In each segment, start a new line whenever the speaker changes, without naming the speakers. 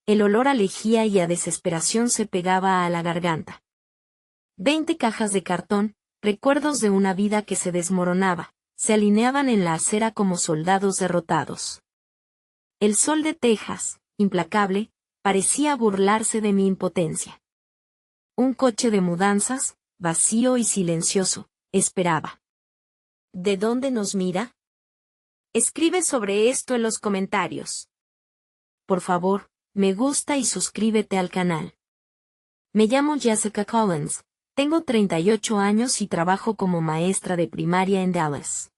El olor a lejía y a desesperación se pegaba a la garganta. 20 cajas de cartón, recuerdos de una vida que se desmoronaba, se alineaban en la acera como soldados derrotados. El sol de Texas, implacable, parecía burlarse de mi impotencia. Un coche de mudanzas, vacío y silencioso, esperaba. ¿De dónde nos mira? Escribe sobre esto en los comentarios. Por favor, me gusta y suscríbete al canal. Me llamo Jessica Collins, tengo 38 años y trabajo como maestra de primaria en Dallas.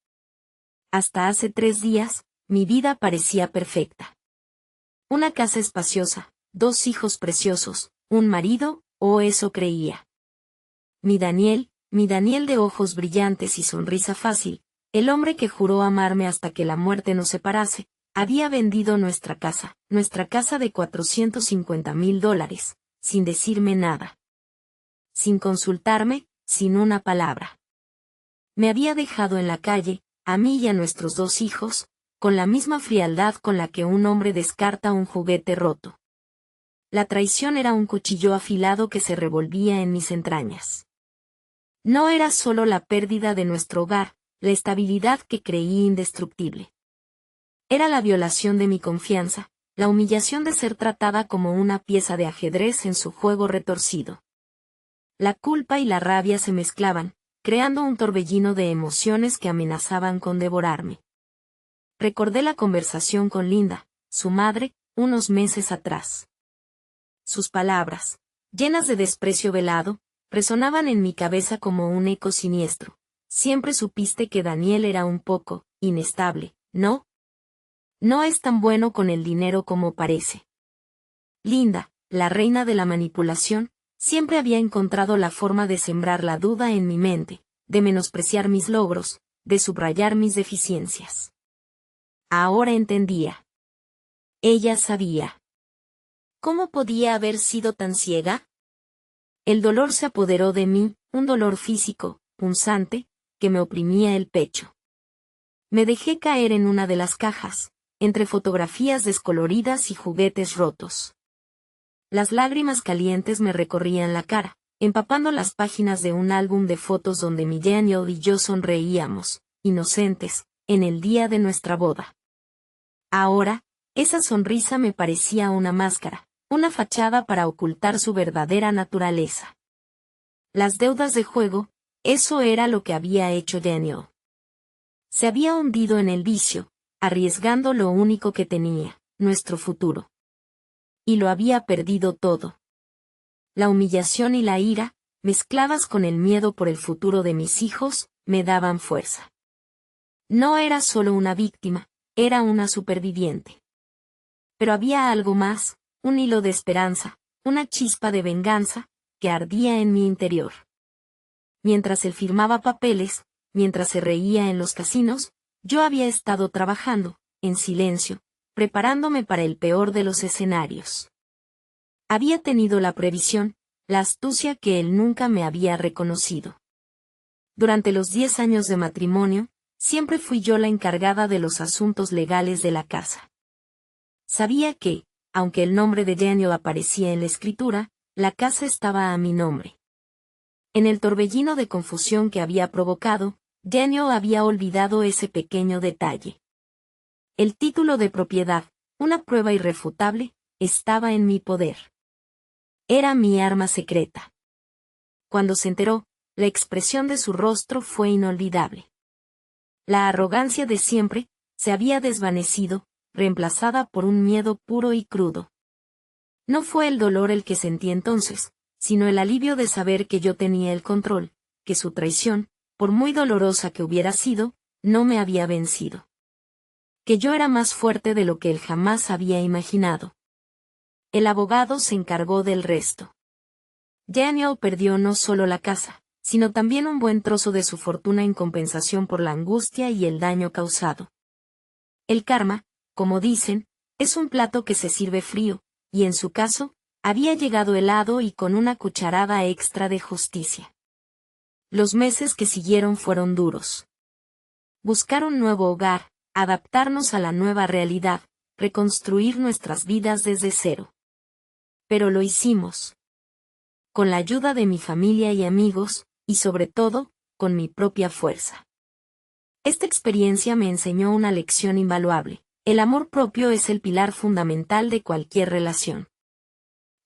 Hasta hace 3 días, mi vida parecía perfecta. Una casa espaciosa, 2 hijos preciosos, un marido, o eso creía. Mi Daniel de ojos brillantes y sonrisa fácil, el hombre que juró amarme hasta que la muerte nos separase, había vendido nuestra casa de $450,000, sin decirme nada. Sin consultarme, sin una palabra. Me había dejado en la calle, a mí y a nuestros 2 hijos, con la misma frialdad con la que un hombre descarta un juguete roto. La traición era un cuchillo afilado que se revolvía en mis entrañas. No era solo la pérdida de nuestro hogar, la estabilidad que creí indestructible. Era la violación de mi confianza, la humillación de ser tratada como una pieza de ajedrez en su juego retorcido. La culpa y la rabia se mezclaban, creando un torbellino de emociones que amenazaban con devorarme. Recordé la conversación con Linda, su madre, unos meses atrás. Sus palabras, llenas de desprecio velado, resonaban en mi cabeza como un eco siniestro. Siempre supiste que Daniel era un poco inestable, ¿no? No es tan bueno con el dinero como parece. Linda, la reina de la manipulación, siempre había encontrado la forma de sembrar la duda en mi mente, de menospreciar mis logros, de subrayar mis deficiencias. Ahora entendía. Ella sabía. ¿Cómo podía haber sido tan ciega? El dolor se apoderó de mí, un dolor físico, punzante, que me oprimía el pecho. Me dejé caer en una de las cajas, entre fotografías descoloridas y juguetes rotos. Las lágrimas calientes me recorrían la cara, empapando las páginas de un álbum de fotos donde mi Daniel y yo sonreíamos, inocentes, en el día de nuestra boda. Ahora, esa sonrisa me parecía una máscara, una fachada para ocultar su verdadera naturaleza. Las deudas de juego, eso era lo que había hecho Daniel. Se había hundido en el vicio, arriesgando lo único que tenía, nuestro futuro. Y lo había perdido todo. La humillación y la ira, mezcladas con el miedo por el futuro de mis hijos, me daban fuerza. No era solo una víctima, era una superviviente. Pero había algo más, un hilo de esperanza, una chispa de venganza, que ardía en mi interior. Mientras él firmaba papeles, mientras se reía en los casinos, yo había estado trabajando, en silencio, preparándome para el peor de los escenarios. Había tenido la previsión, la astucia que él nunca me había reconocido. Durante los 10 años de matrimonio, siempre fui yo la encargada de los asuntos legales de la casa. Sabía que, aunque el nombre de Daniel aparecía en la escritura, la casa estaba a mi nombre. En el torbellino de confusión que había provocado, Daniel había olvidado ese pequeño detalle. El título de propiedad, una prueba irrefutable, estaba en mi poder. Era mi arma secreta. Cuando se enteró, la expresión de su rostro fue inolvidable. La arrogancia de siempre se había desvanecido, reemplazada por un miedo puro y crudo. No fue el dolor el que sentí entonces, sino el alivio de saber que yo tenía el control, que su traición, por muy dolorosa que hubiera sido, no me había vencido. Que yo era más fuerte de lo que él jamás había imaginado. El abogado se encargó del resto. Daniel perdió no solo la casa, sino también un buen trozo de su fortuna en compensación por la angustia y el daño causado. El karma, como dicen, es un plato que se sirve frío, y en su caso, había llegado helado y con una cucharada extra de justicia. Los meses que siguieron fueron duros. Buscar un nuevo hogar, adaptarnos a la nueva realidad, reconstruir nuestras vidas desde cero. Pero lo hicimos. Con la ayuda de mi familia y amigos, y sobre todo, con mi propia fuerza. Esta experiencia me enseñó una lección invaluable. El amor propio es el pilar fundamental de cualquier relación.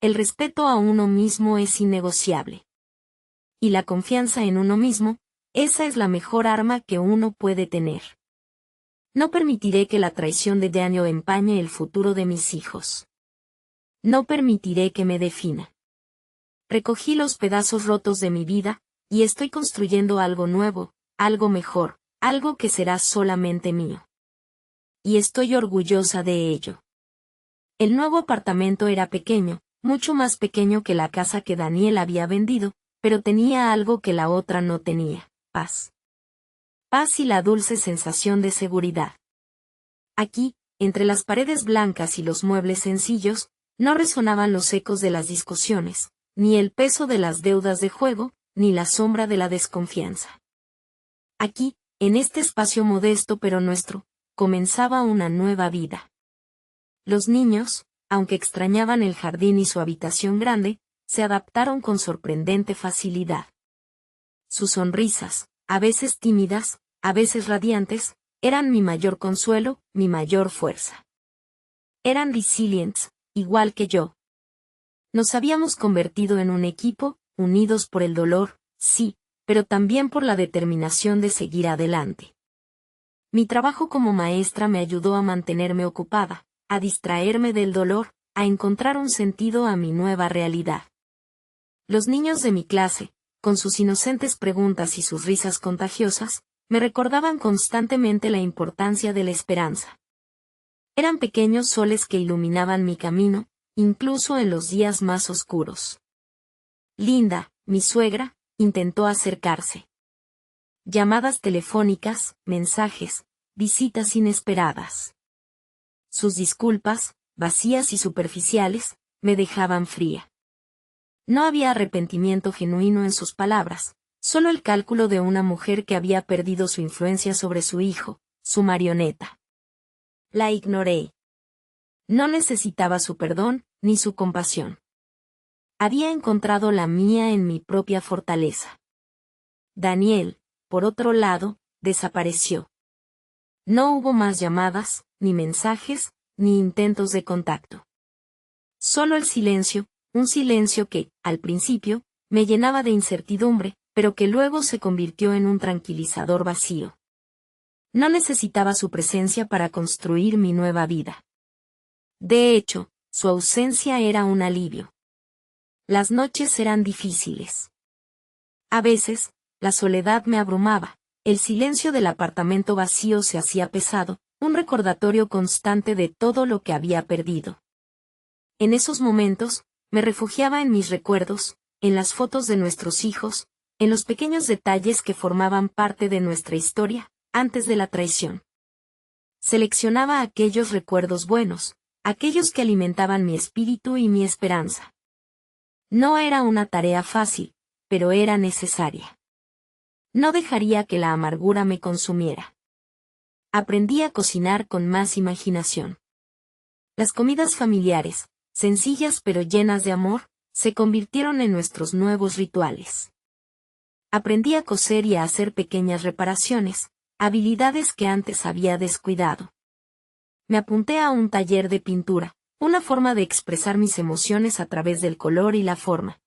El respeto a uno mismo es innegociable. Y la confianza en uno mismo, esa es la mejor arma que uno puede tener. No permitiré que la traición de Daniel empañe el futuro de mis hijos. No permitiré que me defina. Recogí los pedazos rotos de mi vida, y estoy construyendo algo nuevo, algo mejor, algo que será solamente mío. Y estoy orgullosa de ello. El nuevo apartamento era pequeño, mucho más pequeño que la casa que Daniel había vendido, pero tenía algo que la otra no tenía: paz. Paz y la dulce sensación de seguridad. Aquí, entre las paredes blancas y los muebles sencillos, no resonaban los ecos de las discusiones, ni el peso de las deudas de juego, ni la sombra de la desconfianza. Aquí, en este espacio modesto pero nuestro, comenzaba una nueva vida. Los niños, aunque extrañaban el jardín y su habitación grande, se adaptaron con sorprendente facilidad. Sus sonrisas, a veces tímidas, a veces radiantes, eran mi mayor consuelo, mi mayor fuerza. Eran resilientes, igual que yo. Nos habíamos convertido en un equipo, unidos por el dolor, sí, pero también por la determinación de seguir adelante. Mi trabajo como maestra me ayudó a mantenerme ocupada, a distraerme del dolor, a encontrar un sentido a mi nueva realidad. Los niños de mi clase, con sus inocentes preguntas y sus risas contagiosas, me recordaban constantemente la importancia de la esperanza. Eran pequeños soles que iluminaban mi camino, incluso en los días más oscuros. Linda, mi suegra, intentó acercarse. Llamadas telefónicas, mensajes, visitas inesperadas. Sus disculpas, vacías y superficiales, me dejaban fría. No había arrepentimiento genuino en sus palabras, solo el cálculo de una mujer que había perdido su influencia sobre su hijo, su marioneta. La ignoré. No necesitaba su perdón, ni su compasión. Había encontrado la mía en mi propia fortaleza. Daniel, por otro lado, desapareció. No hubo más llamadas, ni mensajes, ni intentos de contacto. Solo el silencio, un silencio que, al principio, me llenaba de incertidumbre, pero que luego se convirtió en un tranquilizador vacío. No necesitaba su presencia para construir mi nueva vida. De hecho, su ausencia era un alivio. Las noches eran difíciles. A veces, la soledad me abrumaba, el silencio del apartamento vacío se hacía pesado, un recordatorio constante de todo lo que había perdido. En esos momentos, me refugiaba en mis recuerdos, en las fotos de nuestros hijos, en los pequeños detalles que formaban parte de nuestra historia, antes de la traición. Seleccionaba aquellos recuerdos buenos, aquellos que alimentaban mi espíritu y mi esperanza. No era una tarea fácil, pero era necesaria. No dejaría que la amargura me consumiera. Aprendí a cocinar con más imaginación. Las comidas familiares, sencillas pero llenas de amor, se convirtieron en nuestros nuevos rituales. Aprendí a coser y a hacer pequeñas reparaciones, habilidades que antes había descuidado. Me apunté a un taller de pintura, una forma de expresar mis emociones a través del color y la forma.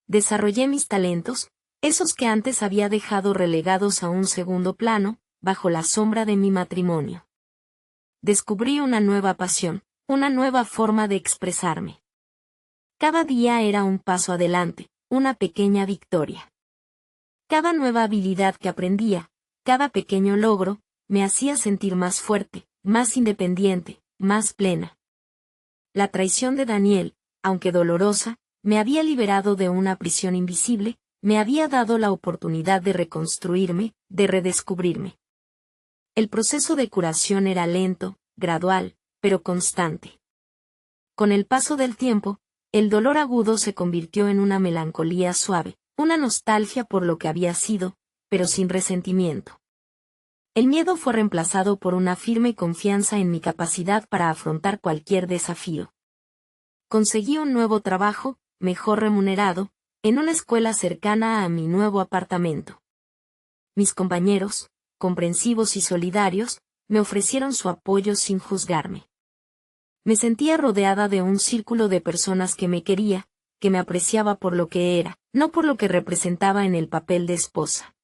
Desarrollé mis talentos, esos que antes había dejado relegados a un segundo plano, bajo la sombra de mi matrimonio. Descubrí una nueva pasión, una nueva forma de expresarme. Cada día era un paso adelante, una pequeña victoria. Cada nueva habilidad que aprendía, cada pequeño logro, me hacía sentir más fuerte, más independiente, más plena. La traición de Daniel, aunque dolorosa, me había liberado de una prisión invisible, me había dado la oportunidad de reconstruirme, de redescubrirme. El proceso de curación era lento, gradual, pero constante. Con el paso del tiempo, el dolor agudo se convirtió en una melancolía suave, una nostalgia por lo que había sido, pero sin resentimiento. El miedo fue reemplazado por una firme confianza en mi capacidad para afrontar cualquier desafío. Conseguí un nuevo trabajo, mejor remunerado, en una escuela cercana a mi nuevo apartamento. Mis compañeros, comprensivos y solidarios, me ofrecieron su apoyo sin juzgarme. Me sentía rodeada de un círculo de personas que me quería, que me apreciaba por lo que era, no por lo que representaba en el papel de esposa.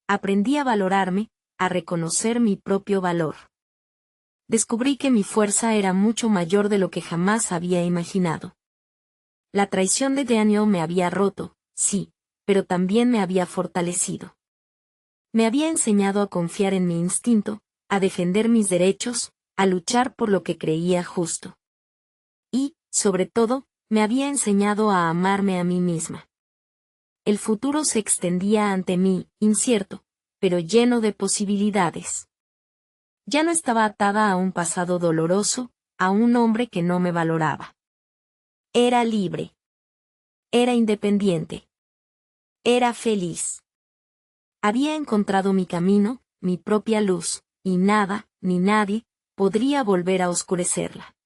Aprendí a valorarme, a reconocer mi propio valor. Descubrí que mi fuerza era mucho mayor de lo que jamás había imaginado. La traición de Daniel me había roto, sí, pero también me había fortalecido. Me había enseñado a confiar en mi instinto, a defender mis derechos, a luchar por lo que creía justo. Y, sobre todo, me había enseñado a amarme a mí misma. El futuro se extendía ante mí, incierto, pero lleno de posibilidades. Ya no estaba atada a un pasado doloroso, a un hombre que no me valoraba. Era libre. Era independiente. Era feliz. Había encontrado mi camino, mi propia luz, y nada, ni nadie, podría volver a oscurecerla.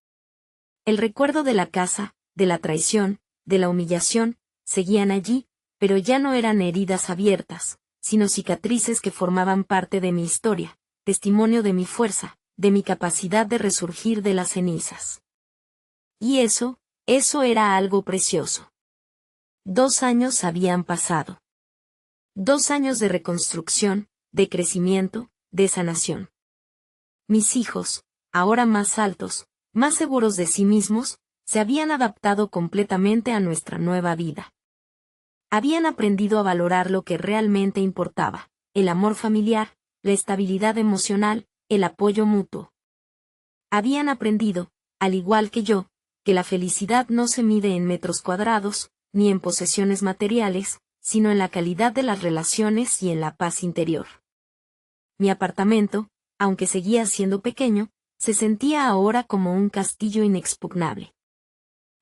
El recuerdo de la casa, de la traición, de la humillación, seguían allí, pero ya no eran heridas abiertas, sino cicatrices que formaban parte de mi historia, testimonio de mi fuerza, de mi capacidad de resurgir de las cenizas. Y eso era algo precioso. 2 años habían pasado. 2 años de reconstrucción, de crecimiento, de sanación. Mis hijos, ahora más altos, más seguros de sí mismos, se habían adaptado completamente a nuestra nueva vida. Habían aprendido a valorar lo que realmente importaba, el amor familiar, la estabilidad emocional, el apoyo mutuo. Habían aprendido, al igual que yo, que la felicidad no se mide en metros cuadrados, ni en posesiones materiales, sino en la calidad de las relaciones y en la paz interior. Mi apartamento, aunque seguía siendo pequeño, se sentía ahora como un castillo inexpugnable.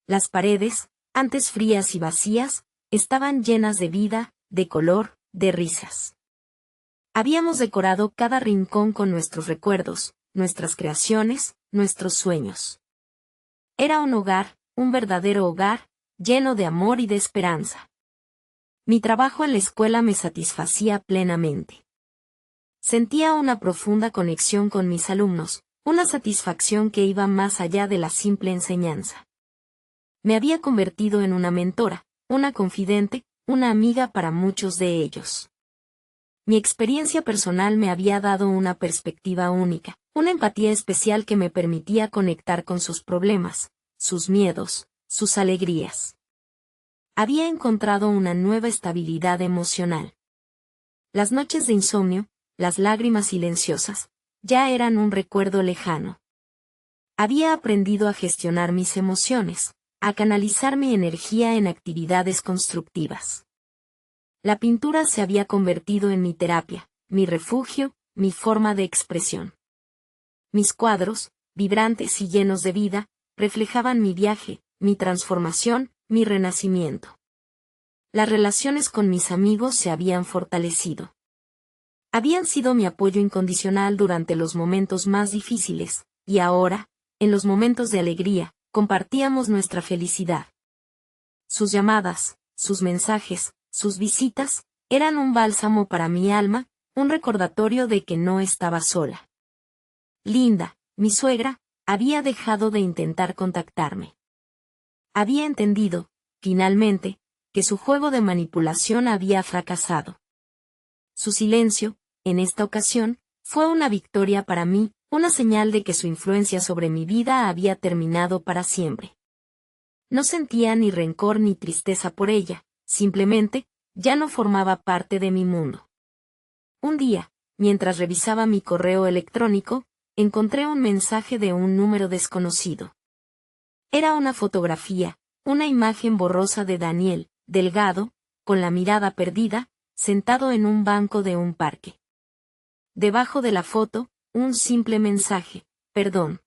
Las paredes, antes frías y vacías, estaban llenas de vida, de color, de risas. Habíamos decorado cada rincón con nuestros recuerdos, nuestras creaciones, nuestros sueños. Era un hogar, un verdadero hogar, lleno de amor y de esperanza. Mi trabajo en la escuela me satisfacía plenamente. Sentía una profunda conexión con mis alumnos, una satisfacción que iba más allá de la simple enseñanza. Me había convertido en una mentora, una confidente, una amiga para muchos de ellos. Mi experiencia personal me había dado una perspectiva única, una empatía especial que me permitía conectar con sus problemas, sus miedos, sus alegrías. Había encontrado una nueva estabilidad emocional. Las noches de insomnio, las lágrimas silenciosas, ya eran un recuerdo lejano. Había aprendido a gestionar mis emociones, a canalizar mi energía en actividades constructivas. La pintura se había convertido en mi terapia, mi refugio, mi forma de expresión. Mis cuadros, vibrantes y llenos de vida, reflejaban mi viaje, mi transformación, mi renacimiento. Las relaciones con mis amigos se habían fortalecido. Habían sido mi apoyo incondicional durante los momentos más difíciles, y ahora, en los momentos de alegría, compartíamos nuestra felicidad. Sus llamadas, sus mensajes, sus visitas, eran un bálsamo para mi alma, un recordatorio de que no estaba sola. Linda, mi suegra, había dejado de intentar contactarme. Había entendido, finalmente, que su juego de manipulación había fracasado. Su silencio, en esta ocasión, fue una victoria para mí, una señal de que su influencia sobre mi vida había terminado para siempre. No sentía ni rencor ni tristeza por ella, simplemente, ya no formaba parte de mi mundo. Un día, mientras revisaba mi correo electrónico, encontré un mensaje de un número desconocido. Era una fotografía, una imagen borrosa de Daniel, delgado, con la mirada perdida, sentado en un banco de un parque. Debajo de la foto, un simple mensaje: perdón.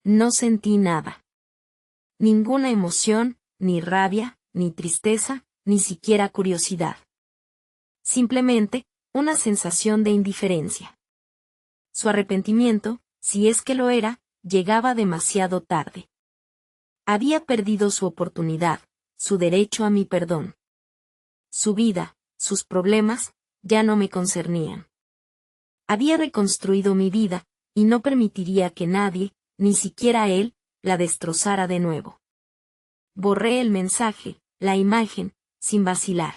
No sentí nada. Ninguna emoción, ni rabia, ni tristeza, ni siquiera curiosidad. Simplemente, una sensación de indiferencia. Su arrepentimiento, si es que lo era, llegaba demasiado tarde. Había perdido su oportunidad, su derecho a mi perdón. Su vida, sus problemas, ya no me concernían. Había reconstruido mi vida, y no permitiría que nadie, ni siquiera él, la destrozara de nuevo. Borré el mensaje, la imagen, sin vacilar.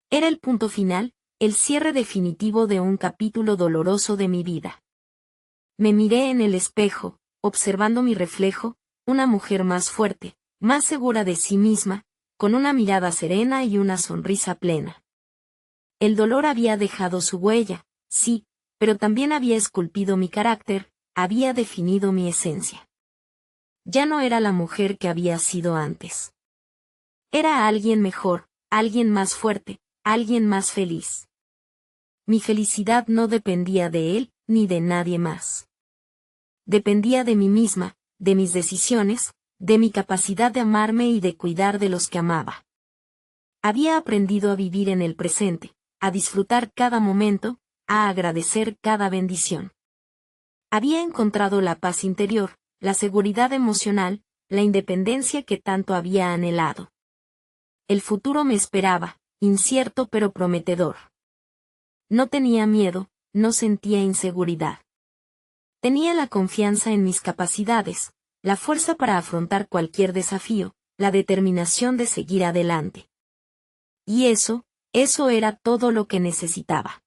Era el punto final, el cierre definitivo de un capítulo doloroso de mi vida. Me miré en el espejo, observando mi reflejo, una mujer más fuerte, más segura de sí misma, con una mirada serena y una sonrisa plena. El dolor había dejado su huella, sí, pero también había esculpido mi carácter, había definido mi esencia. Ya no era la mujer que había sido antes. Era alguien mejor, alguien más fuerte, alguien más feliz. Mi felicidad no dependía de él, ni de nadie más. Dependía de mí misma, de mis decisiones, de mi capacidad de amarme y de cuidar de los que amaba. Había aprendido a vivir en el presente, a disfrutar cada momento, a agradecer cada bendición. Había encontrado la paz interior, la seguridad emocional, la independencia que tanto había anhelado. El futuro me esperaba, incierto pero prometedor. No tenía miedo, no sentía inseguridad. Tenía la confianza en mis capacidades, la fuerza para afrontar cualquier desafío, la determinación de seguir adelante. Y eso era todo lo que necesitaba.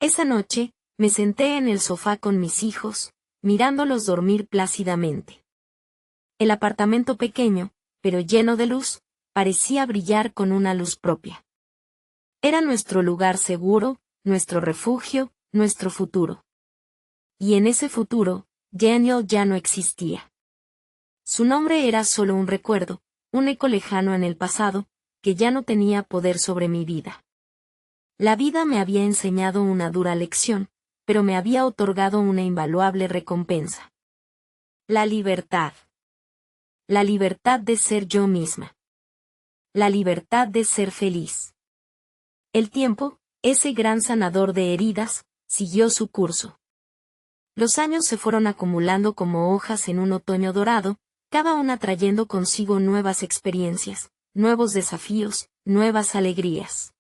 Esa noche, me senté en el sofá con mis hijos, mirándolos dormir plácidamente. El apartamento pequeño, pero lleno de luz, parecía brillar con una luz propia. Era nuestro lugar seguro, nuestro refugio, nuestro futuro. Y en ese futuro, Daniel ya no existía. Su nombre era solo un recuerdo, un eco lejano en el pasado, que ya no tenía poder sobre mi vida. La vida me había enseñado una dura lección, pero me había otorgado una invaluable recompensa. La libertad. La libertad de ser yo misma. La libertad de ser feliz. El tiempo, ese gran sanador de heridas, siguió su curso. Los años se fueron acumulando como hojas en un otoño dorado, cada una trayendo consigo nuevas experiencias, nuevos desafíos, nuevas alegrías.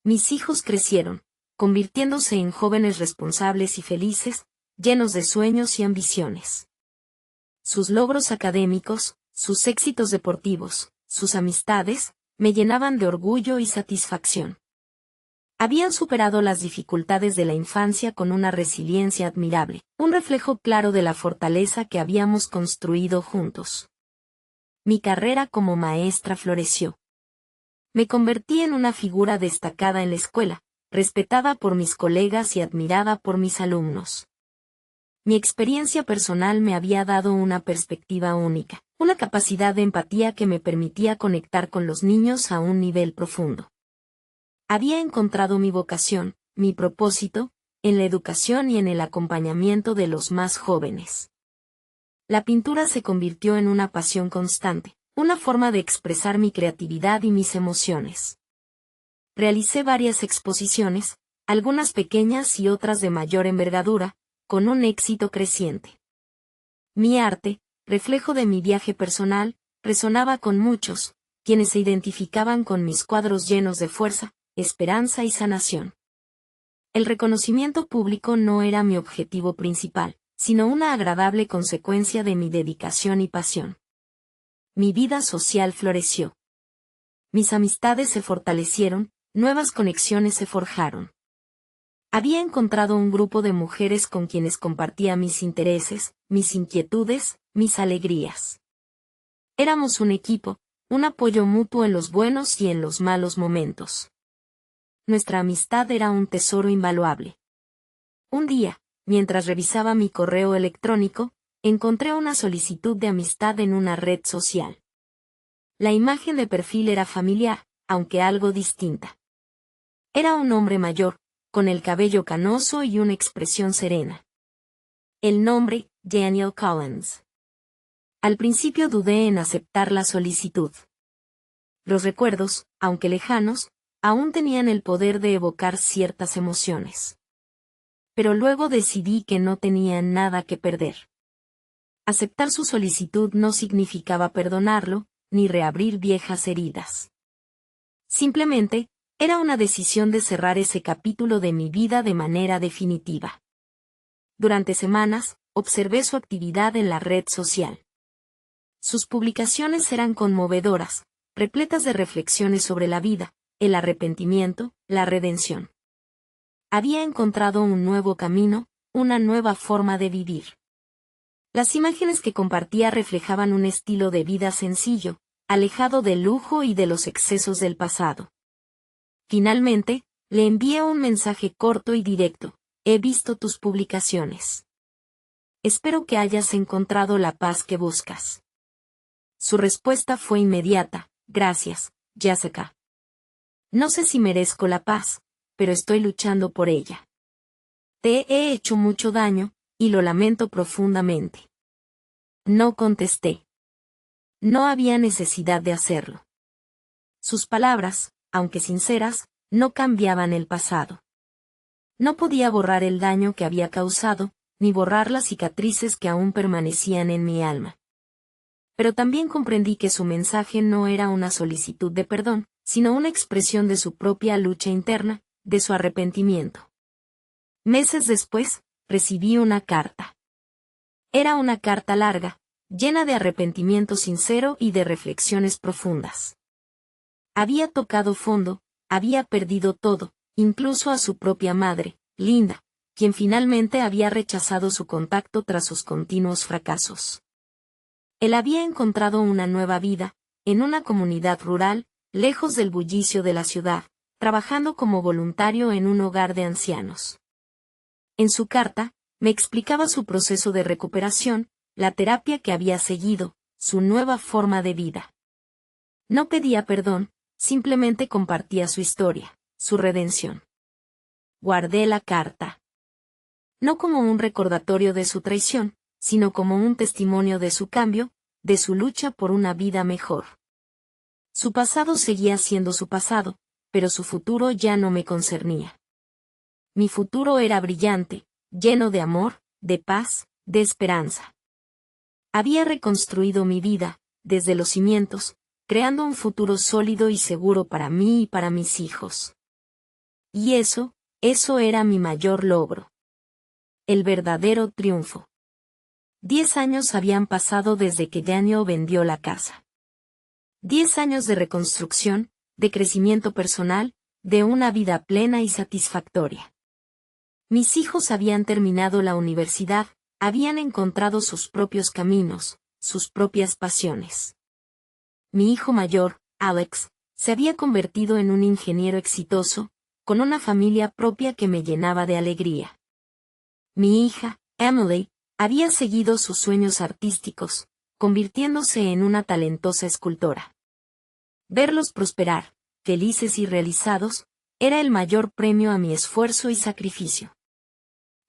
Mis hijos crecieron, convirtiéndose en jóvenes responsables y felices, llenos de sueños y ambiciones. Sus logros académicos, sus éxitos deportivos, sus amistades, me llenaban de orgullo y satisfacción. Habían superado las dificultades de la infancia con una resiliencia admirable, un reflejo claro de la fortaleza que habíamos construido juntos. Mi carrera como maestra floreció. Me convertí en una figura destacada en la escuela, respetada por mis colegas y admirada por mis alumnos. Mi experiencia personal me había dado una perspectiva única, una capacidad de empatía que me permitía conectar con los niños a un nivel profundo. Había encontrado mi vocación, mi propósito, en la educación y en el acompañamiento de los más jóvenes. La pintura se convirtió en una pasión constante, una forma de expresar mi creatividad y mis emociones. Realicé varias exposiciones, algunas pequeñas y otras de mayor envergadura, con un éxito creciente. Mi arte, reflejo de mi viaje personal, resonaba con muchos, quienes se identificaban con mis cuadros llenos de fuerza, esperanza y sanación. El reconocimiento público no era mi objetivo principal, sino una agradable consecuencia de mi dedicación y pasión. Mi vida social floreció. Mis amistades se fortalecieron, nuevas conexiones se forjaron. Había encontrado un grupo de mujeres con quienes compartía mis intereses, mis inquietudes, mis alegrías. Éramos un equipo, un apoyo mutuo en los buenos y en los malos momentos. Nuestra amistad era un tesoro invaluable. Un día, mientras revisaba mi correo electrónico, encontré una solicitud de amistad en una red social. La imagen de perfil era familiar, aunque algo distinta. Era un hombre mayor, con el cabello canoso y una expresión serena. El nombre, Daniel Collins. Al principio dudé en aceptar la solicitud. Los recuerdos, aunque lejanos, aún tenían el poder de evocar ciertas emociones. Pero luego decidí que no tenía nada que perder. Aceptar su solicitud no significaba perdonarlo, ni reabrir viejas heridas. Simplemente, era una decisión de cerrar ese capítulo de mi vida de manera definitiva. Durante semanas, observé su actividad en la red social. Sus publicaciones eran conmovedoras, repletas de reflexiones sobre la vida, el arrepentimiento, la redención. Había encontrado un nuevo camino, una nueva forma de vivir. Las imágenes que compartía reflejaban un estilo de vida sencillo, alejado del lujo y de los excesos del pasado. Finalmente, le envié un mensaje corto y directo: he visto tus publicaciones. Espero que hayas encontrado la paz que buscas. Su respuesta fue inmediata: gracias, Jessica. No sé si merezco la paz, pero estoy luchando por ella. Te he hecho mucho daño, y lo lamento profundamente. No contesté. No había necesidad de hacerlo. Sus palabras, aunque sinceras, no cambiaban el pasado. No podía borrar el daño que había causado, ni borrar las cicatrices que aún permanecían en mi alma. Pero también comprendí que su mensaje no era una solicitud de perdón, sino una expresión de su propia lucha interna, de su arrepentimiento. Meses después, recibí una carta. Era una carta larga, llena de arrepentimiento sincero y de reflexiones profundas. Había tocado fondo, había perdido todo, incluso a su propia madre, Linda, quien finalmente había rechazado su contacto tras sus continuos fracasos. Él había encontrado una nueva vida, en una comunidad rural, lejos del bullicio de la ciudad, trabajando como voluntario en un hogar de ancianos. En su carta, me explicaba su proceso de recuperación, la terapia que había seguido, su nueva forma de vida. No pedía perdón, simplemente compartía su historia, su redención. Guardé la carta. No como un recordatorio de su traición, sino como un testimonio de su cambio, de su lucha por una vida mejor. Su pasado seguía siendo su pasado, pero su futuro ya no me concernía. Mi futuro era brillante, lleno de amor, de paz, de esperanza. Había reconstruido mi vida, desde los cimientos, creando un futuro sólido y seguro para mí y para mis hijos. Y eso era mi mayor logro. El verdadero triunfo. 10 años habían pasado desde que Daniel vendió la casa. 10 años de reconstrucción, de crecimiento personal, de una vida plena y satisfactoria. Mis hijos habían terminado la universidad, habían encontrado sus propios caminos, sus propias pasiones. Mi hijo mayor, Alex, se había convertido en un ingeniero exitoso, con una familia propia que me llenaba de alegría. Mi hija, Emily, había seguido sus sueños artísticos, convirtiéndose en una talentosa escultora. Verlos prosperar, felices y realizados, era el mayor premio a mi esfuerzo y sacrificio.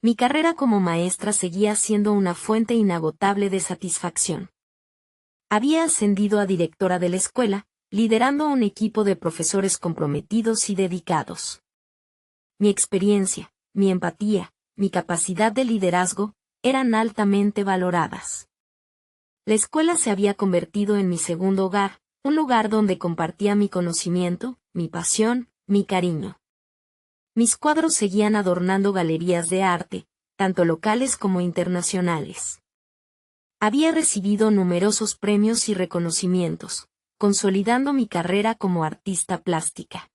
Mi carrera como maestra seguía siendo una fuente inagotable de satisfacción. Había ascendido a directora de la escuela, liderando un equipo de profesores comprometidos y dedicados. Mi experiencia, mi empatía, mi capacidad de liderazgo, eran altamente valoradas. La escuela se había convertido en mi segundo hogar, un lugar donde compartía mi conocimiento, mi pasión, mi cariño. Mis cuadros seguían adornando galerías de arte, tanto locales como internacionales. Había recibido numerosos premios y reconocimientos, consolidando mi carrera como artista plástica.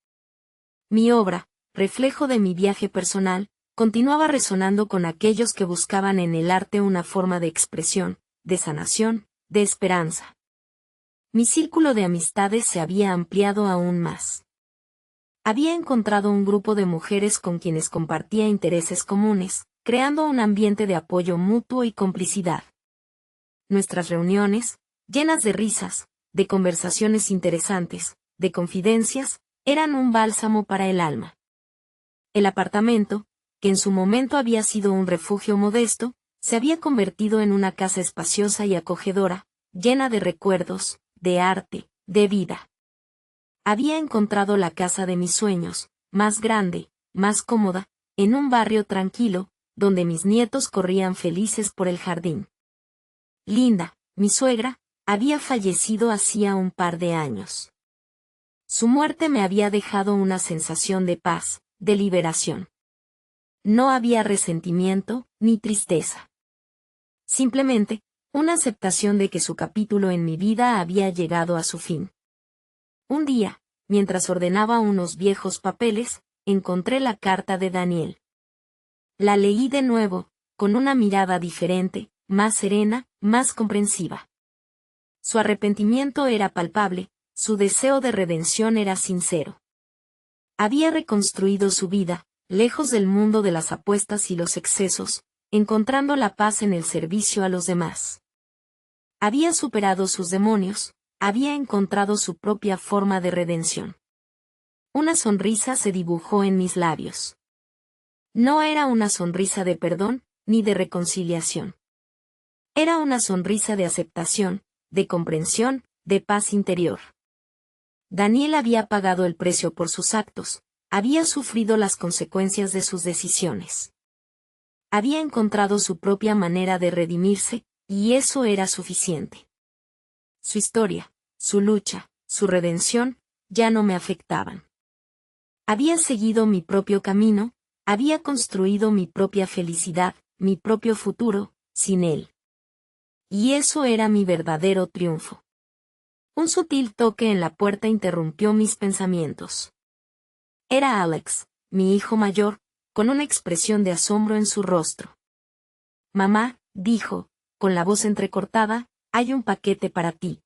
Mi obra, reflejo de mi viaje personal, continuaba resonando con aquellos que buscaban en el arte una forma de expresión, de sanación, de esperanza. Mi círculo de amistades se había ampliado aún más. Había encontrado un grupo de mujeres con quienes compartía intereses comunes, creando un ambiente de apoyo mutuo y complicidad. Nuestras reuniones, llenas de risas, de conversaciones interesantes, de confidencias, eran un bálsamo para el alma. El apartamento, que en su momento había sido un refugio modesto, se había convertido en una casa espaciosa y acogedora, llena de recuerdos, de arte, de vida. Había encontrado la casa de mis sueños, más grande, más cómoda, en un barrio tranquilo, donde mis nietos corrían felices por el jardín. Linda, mi suegra, había fallecido hacía un par de años. Su muerte me había dejado una sensación de paz, de liberación. No había resentimiento, ni tristeza. Simplemente, una aceptación de que su capítulo en mi vida había llegado a su fin. Un día, mientras ordenaba unos viejos papeles, encontré la carta de Daniel. La leí de nuevo, con una mirada diferente, más serena, más comprensiva. Su arrepentimiento era palpable, su deseo de redención era sincero. Había reconstruido su vida, lejos del mundo de las apuestas y los excesos, encontrando la paz en el servicio a los demás. Había superado sus demonios, había encontrado su propia forma de redención. Una sonrisa se dibujó en mis labios. No era una sonrisa de perdón, ni de reconciliación. Era una sonrisa de aceptación, de comprensión, de paz interior. Daniel había pagado el precio por sus actos, había sufrido las consecuencias de sus decisiones. Había encontrado su propia manera de redimirse, y eso era suficiente. Su historia, su lucha, su redención, ya no me afectaban. Había seguido mi propio camino, había construido mi propia felicidad, mi propio futuro, sin él. Y eso era mi verdadero triunfo. Un sutil toque en la puerta interrumpió mis pensamientos. Era Alex, mi hijo mayor, con una expresión de asombro en su rostro. Mamá, dijo, con la voz entrecortada, hay un paquete para ti.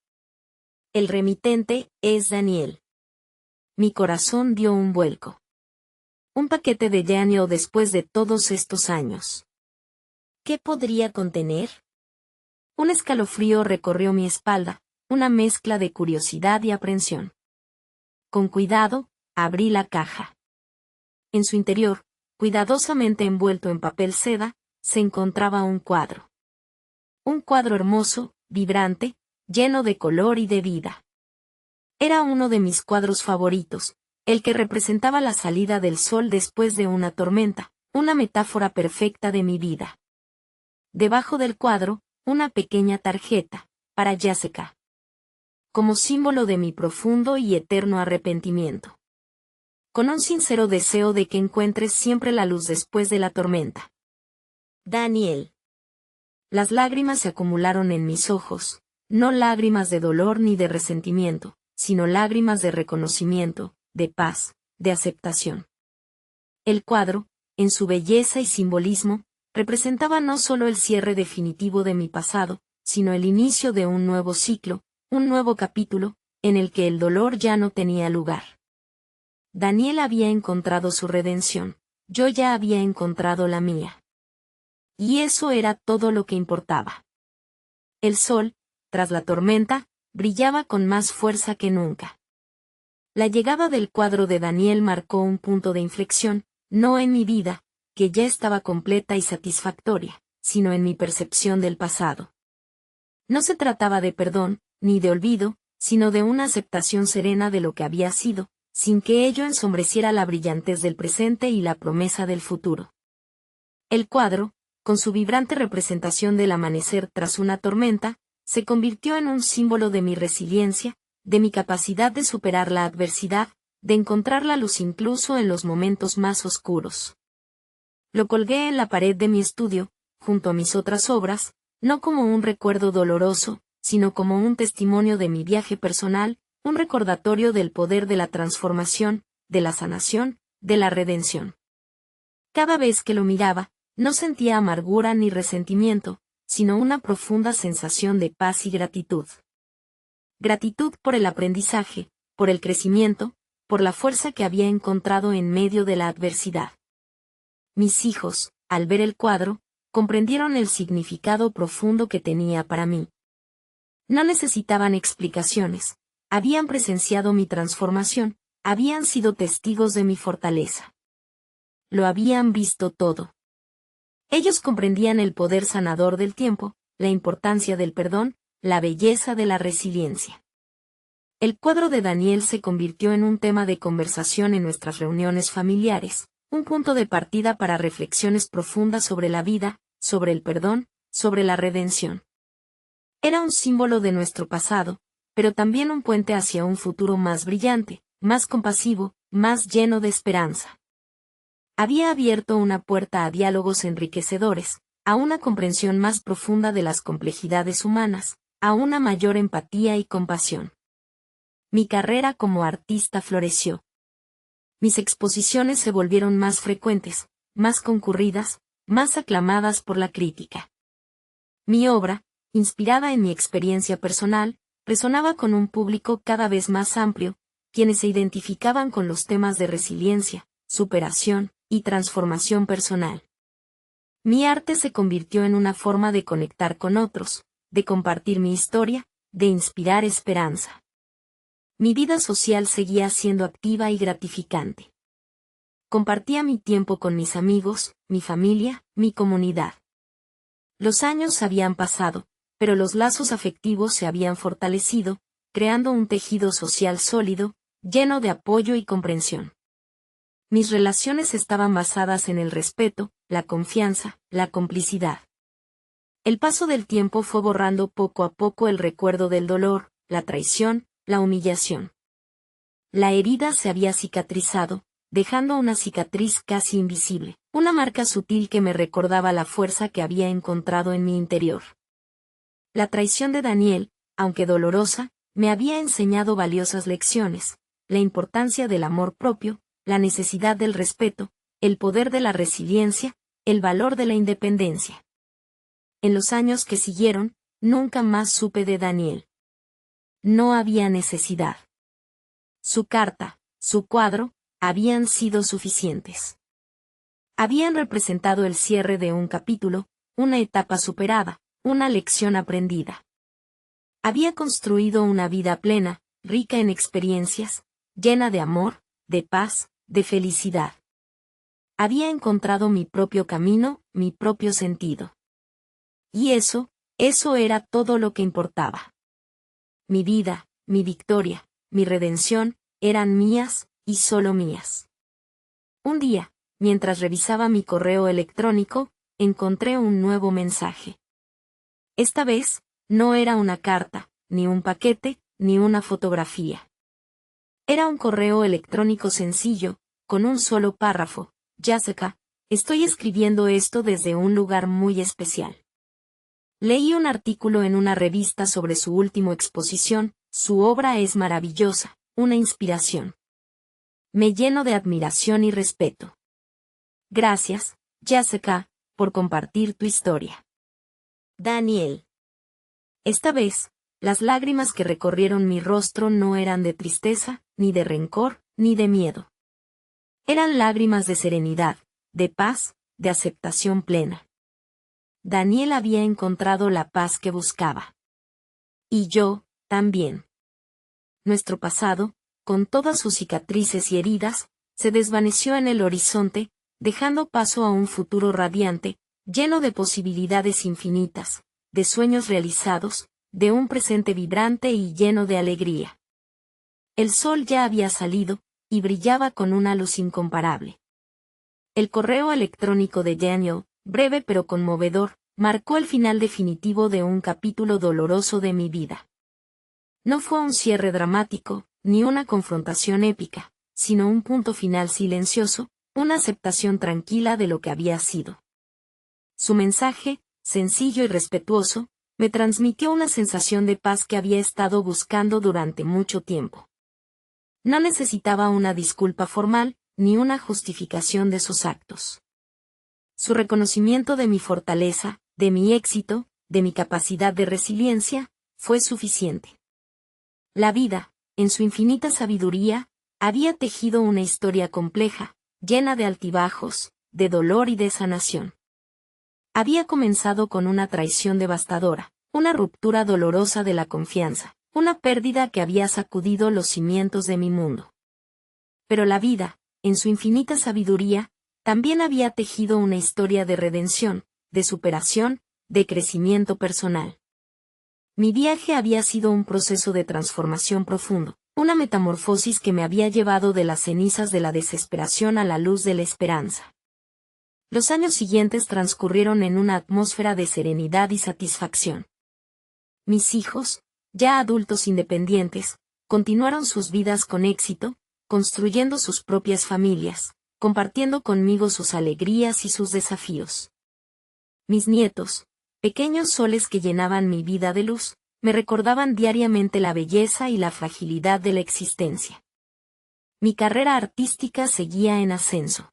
El remitente es Daniel. Mi corazón dio un vuelco. Un paquete de Daniel después de todos estos años. ¿Qué podría contener? Un escalofrío recorrió mi espalda, una mezcla de curiosidad y aprensión. Con cuidado, abrí la caja. En su interior, cuidadosamente envuelto en papel seda, se encontraba un cuadro. Un cuadro hermoso, vibrante, lleno de color y de vida. Era uno de mis cuadros favoritos, el que representaba la salida del sol después de una tormenta, una metáfora perfecta de mi vida. Debajo del cuadro, una pequeña tarjeta, para Jessica. Como símbolo de mi profundo y eterno arrepentimiento. Con un sincero deseo de que encuentres siempre la luz después de la tormenta. Daniel. Las lágrimas se acumularon en mis ojos, no lágrimas de dolor ni de resentimiento, sino lágrimas de reconocimiento, de paz, de aceptación. El cuadro, en su belleza y simbolismo, representaba no solo el cierre definitivo de mi pasado, sino el inicio de un nuevo ciclo, un nuevo capítulo, en el que el dolor ya no tenía lugar. Daniel había encontrado su redención, yo ya había encontrado la mía. Y eso era todo lo que importaba. El sol, tras la tormenta, brillaba con más fuerza que nunca. La llegada del cuadro de Daniel marcó un punto de inflexión, no en mi vida, que ya estaba completa y satisfactoria, sino en mi percepción del pasado. No se trataba de perdón, ni de olvido, sino de una aceptación serena de lo que había sido, sin que ello ensombreciera la brillantez del presente y la promesa del futuro. El cuadro, con su vibrante representación del amanecer tras una tormenta, se convirtió en un símbolo de mi resiliencia, de mi capacidad de superar la adversidad, de encontrar la luz incluso en los momentos más oscuros. Lo colgué en la pared de mi estudio, junto a mis otras obras, no como un recuerdo doloroso, sino como un testimonio de mi viaje personal, un recordatorio del poder de la transformación, de la sanación, de la redención. Cada vez que lo miraba, no sentía amargura ni resentimiento, sino una profunda sensación de paz y gratitud. Gratitud por el aprendizaje, por el crecimiento, por la fuerza que había encontrado en medio de la adversidad. Mis hijos, al ver el cuadro, comprendieron el significado profundo que tenía para mí. No necesitaban explicaciones, habían presenciado mi transformación, habían sido testigos de mi fortaleza. Lo habían visto todo. Ellos comprendían el poder sanador del tiempo, la importancia del perdón, la belleza de la resiliencia. El cuadro de Daniel se convirtió en un tema de conversación en nuestras reuniones familiares, un punto de partida para reflexiones profundas sobre la vida, sobre el perdón, sobre la redención. Era un símbolo de nuestro pasado, pero también un puente hacia un futuro más brillante, más compasivo, más lleno de esperanza. Había abierto una puerta a diálogos enriquecedores, a una comprensión más profunda de las complejidades humanas, a una mayor empatía y compasión. Mi carrera como artista floreció. Mis exposiciones se volvieron más frecuentes, más concurridas, más aclamadas por la crítica. Mi obra, inspirada en mi experiencia personal, resonaba con un público cada vez más amplio, quienes se identificaban con los temas de resiliencia, superación y transformación personal. Mi arte se convirtió en una forma de conectar con otros, de compartir mi historia, de inspirar esperanza. Mi vida social seguía siendo activa y gratificante. Compartía mi tiempo con mis amigos, mi familia, mi comunidad. Los años habían pasado, pero los lazos afectivos se habían fortalecido, creando un tejido social sólido, lleno de apoyo y comprensión. Mis relaciones estaban basadas en el respeto, la confianza, la complicidad. El paso del tiempo fue borrando poco a poco el recuerdo del dolor, la traición, la humillación. La herida se había cicatrizado, dejando una cicatriz casi invisible, una marca sutil que me recordaba la fuerza que había encontrado en mi interior. La traición de Daniel, aunque dolorosa, me había enseñado valiosas lecciones, la importancia del amor propio, la necesidad del respeto, el poder de la resiliencia, el valor de la independencia. En los años que siguieron, nunca más supe de Daniel. No había necesidad. Su carta, su cuadro, habían sido suficientes. Habían representado el cierre de un capítulo, una etapa superada, una lección aprendida. Había construido una vida plena, rica en experiencias, llena de amor, de paz, de felicidad. Había encontrado mi propio camino, mi propio sentido. Y eso era todo lo que importaba. Mi vida, mi victoria, mi redención, eran mías, y solo mías. Un día, mientras revisaba mi correo electrónico, encontré un nuevo mensaje. Esta vez, no era una carta, ni un paquete, ni una fotografía. Era un correo electrónico sencillo, con un solo párrafo. Jessica, estoy escribiendo esto desde un lugar muy especial. Leí un artículo en una revista sobre su última exposición, su obra es maravillosa, una inspiración. Me lleno de admiración y respeto. Gracias, Jessica, por compartir tu historia. Daniel. Esta vez, las lágrimas que recorrieron mi rostro no eran de tristeza, ni de rencor, ni de miedo. Eran lágrimas de serenidad, de paz, de aceptación plena. Daniel había encontrado la paz que buscaba. Y yo, también. Nuestro pasado, con todas sus cicatrices y heridas, se desvaneció en el horizonte, dejando paso a un futuro radiante, lleno de posibilidades infinitas, de sueños realizados, de un presente vibrante y lleno de alegría. El sol ya había salido, y brillaba con una luz incomparable. El correo electrónico de Daniel, breve pero conmovedor, marcó el final definitivo de un capítulo doloroso de mi vida. No fue un cierre dramático, ni una confrontación épica, sino un punto final silencioso, una aceptación tranquila de lo que había sido. Su mensaje, sencillo y respetuoso, me transmitió una sensación de paz que había estado buscando durante mucho tiempo. No necesitaba una disculpa formal, ni una justificación de sus actos. Su reconocimiento de mi fortaleza, de mi éxito, de mi capacidad de resiliencia, fue suficiente. La vida, en su infinita sabiduría, había tejido una historia compleja, llena de altibajos, de dolor y de sanación. Había comenzado con una traición devastadora, una ruptura dolorosa de la confianza, una pérdida que había sacudido los cimientos de mi mundo. Pero la vida, en su infinita sabiduría, también había tejido una historia de redención, de superación, de crecimiento personal. Mi viaje había sido un proceso de transformación profundo, una metamorfosis que me había llevado de las cenizas de la desesperación a la luz de la esperanza. Los años siguientes transcurrieron en una atmósfera de serenidad y satisfacción. Mis hijos, ya adultos independientes, continuaron sus vidas con éxito, construyendo sus propias familias, compartiendo conmigo sus alegrías y sus desafíos. Mis nietos, pequeños soles que llenaban mi vida de luz, me recordaban diariamente la belleza y la fragilidad de la existencia. Mi carrera artística seguía en ascenso.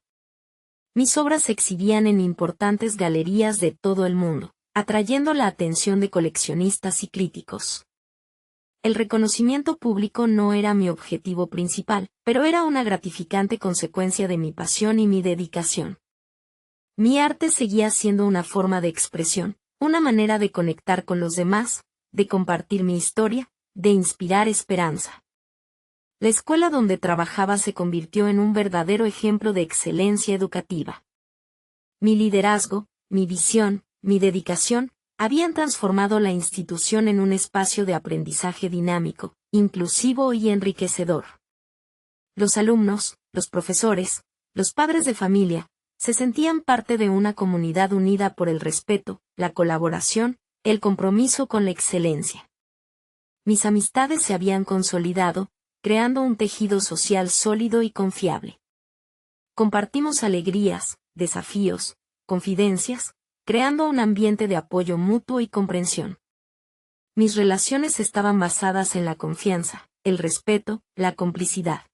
Mis obras se exhibían en importantes galerías de todo el mundo, atrayendo la atención de coleccionistas y críticos. El reconocimiento público no era mi objetivo principal, pero era una gratificante consecuencia de mi pasión y mi dedicación. Mi arte seguía siendo una forma de expresión, una manera de conectar con los demás, de compartir mi historia, de inspirar esperanza. La escuela donde trabajaba se convirtió en un verdadero ejemplo de excelencia educativa. Mi liderazgo, mi visión, mi dedicación, habían transformado la institución en un espacio de aprendizaje dinámico, inclusivo y enriquecedor. Los alumnos, los profesores, los padres de familia, se sentían parte de una comunidad unida por el respeto, la colaboración, el compromiso con la excelencia. Mis amistades se habían consolidado, creando un tejido social sólido y confiable. Compartimos alegrías, desafíos, confidencias, creando un ambiente de apoyo mutuo y comprensión. Mis relaciones estaban basadas en la confianza, el respeto, la complicidad.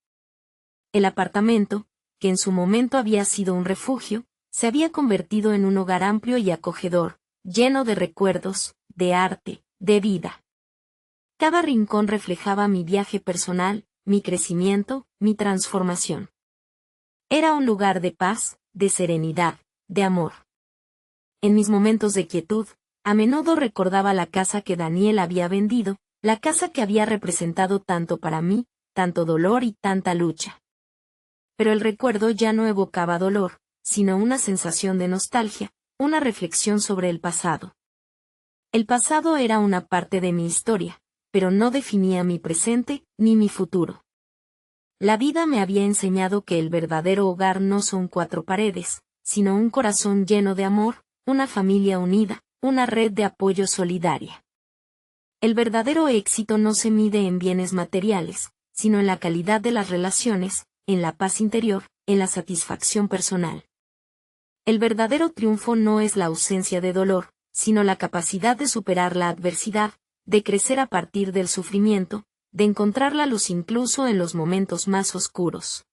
El apartamento, que en su momento había sido un refugio, se había convertido en un hogar amplio y acogedor, lleno de recuerdos, de arte, de vida. Cada rincón reflejaba mi viaje personal, mi crecimiento, mi transformación. Era un lugar de paz, de serenidad, de amor. En mis momentos de quietud, a menudo recordaba la casa que Daniel había vendido, la casa que había representado tanto para mí, tanto dolor y tanta lucha. Pero el recuerdo ya no evocaba dolor, sino una sensación de nostalgia, una reflexión sobre el pasado. El pasado era una parte de mi historia, pero no definía mi presente, ni mi futuro. La vida me había enseñado que el verdadero hogar no son 4 paredes, sino un corazón lleno de amor, una familia unida, una red de apoyo solidaria. El verdadero éxito no se mide en bienes materiales, sino en la calidad de las relaciones, en la paz interior, en la satisfacción personal. El verdadero triunfo no es la ausencia de dolor, sino la capacidad de superar la adversidad, de crecer a partir del sufrimiento, de encontrar la luz incluso en los momentos más oscuros.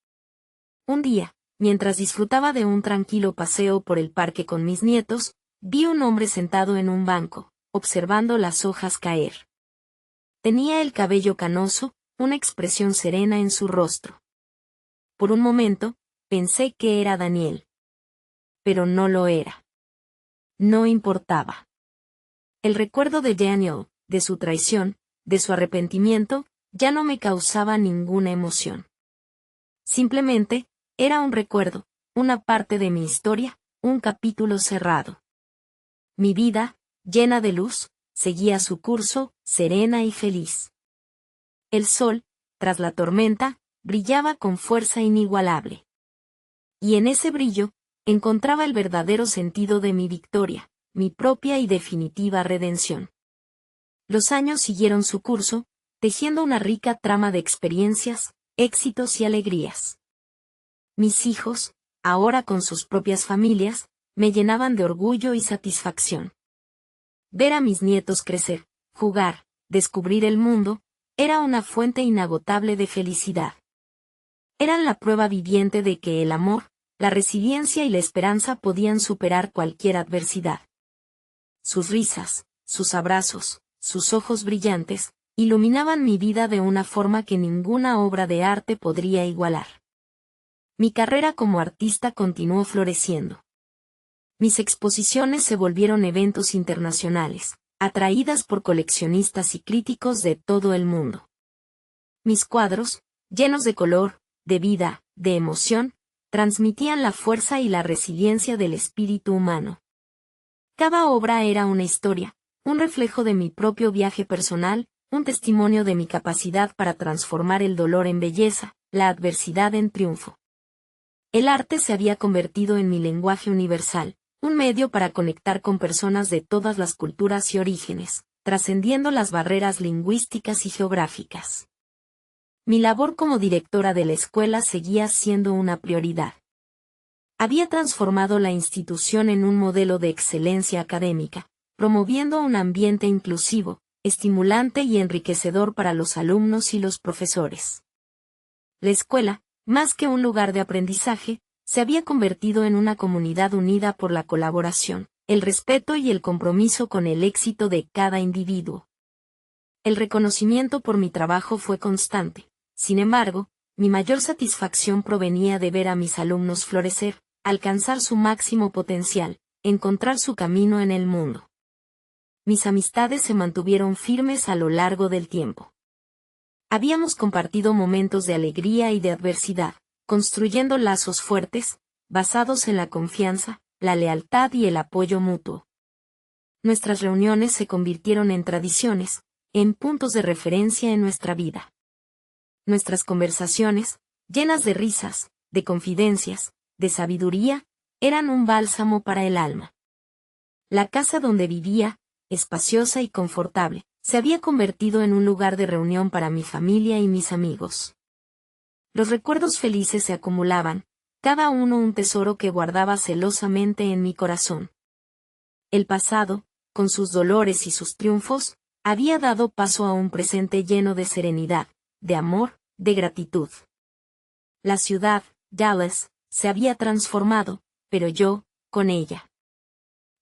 Un día, mientras disfrutaba de un tranquilo paseo por el parque con mis nietos, vi un hombre sentado en un banco, observando las hojas caer. Tenía el cabello canoso, una expresión serena en su rostro. Por un momento, pensé que era Daniel. Pero no lo era. No importaba. El recuerdo de Daniel, de su traición, de su arrepentimiento, ya no me causaba ninguna emoción. Simplemente, era un recuerdo, una parte de mi historia, un capítulo cerrado. Mi vida, llena de luz, seguía su curso, serena y feliz. El sol, tras la tormenta, brillaba con fuerza inigualable. Y en ese brillo, encontraba el verdadero sentido de mi victoria, mi propia y definitiva redención. Los años siguieron su curso, tejiendo una rica trama de experiencias, éxitos y alegrías. Mis hijos, ahora con sus propias familias, me llenaban de orgullo y satisfacción. Ver a mis nietos crecer, jugar, descubrir el mundo, era una fuente inagotable de felicidad. Eran la prueba viviente de que el amor, la resiliencia y la esperanza podían superar cualquier adversidad. Sus risas, sus abrazos, sus ojos brillantes, iluminaban mi vida de una forma que ninguna obra de arte podría igualar. Mi carrera como artista continuó floreciendo. Mis exposiciones se volvieron eventos internacionales, atraídas por coleccionistas y críticos de todo el mundo. Mis cuadros, llenos de color, de vida, de emoción, transmitían la fuerza y la resiliencia del espíritu humano. Cada obra era una historia, un reflejo de mi propio viaje personal, un testimonio de mi capacidad para transformar el dolor en belleza, la adversidad en triunfo. El arte se había convertido en mi lenguaje universal, un medio para conectar con personas de todas las culturas y orígenes, trascendiendo las barreras lingüísticas y geográficas. Mi labor como directora de la escuela seguía siendo una prioridad. Había transformado la institución en un modelo de excelencia académica, promoviendo un ambiente inclusivo, estimulante y enriquecedor para los alumnos y los profesores. La escuela, más que un lugar de aprendizaje, se había convertido en una comunidad unida por la colaboración, el respeto y el compromiso con el éxito de cada individuo. El reconocimiento por mi trabajo fue constante. Sin embargo, mi mayor satisfacción provenía de ver a mis alumnos florecer, alcanzar su máximo potencial, encontrar su camino en el mundo. Mis amistades se mantuvieron firmes a lo largo del tiempo. Habíamos compartido momentos de alegría y de adversidad, construyendo lazos fuertes, basados en la confianza, la lealtad y el apoyo mutuo. Nuestras reuniones se convirtieron en tradiciones, en puntos de referencia en nuestra vida. Nuestras conversaciones, llenas de risas, de confidencias, de sabiduría, eran un bálsamo para el alma. La casa donde vivía, espaciosa y confortable, se había convertido en un lugar de reunión para mi familia y mis amigos. Los recuerdos felices se acumulaban, cada uno un tesoro que guardaba celosamente en mi corazón. El pasado, con sus dolores y sus triunfos, había dado paso a un presente lleno de serenidad, de amor, de gratitud. La ciudad, Dallas, se había transformado, pero yo, con ella.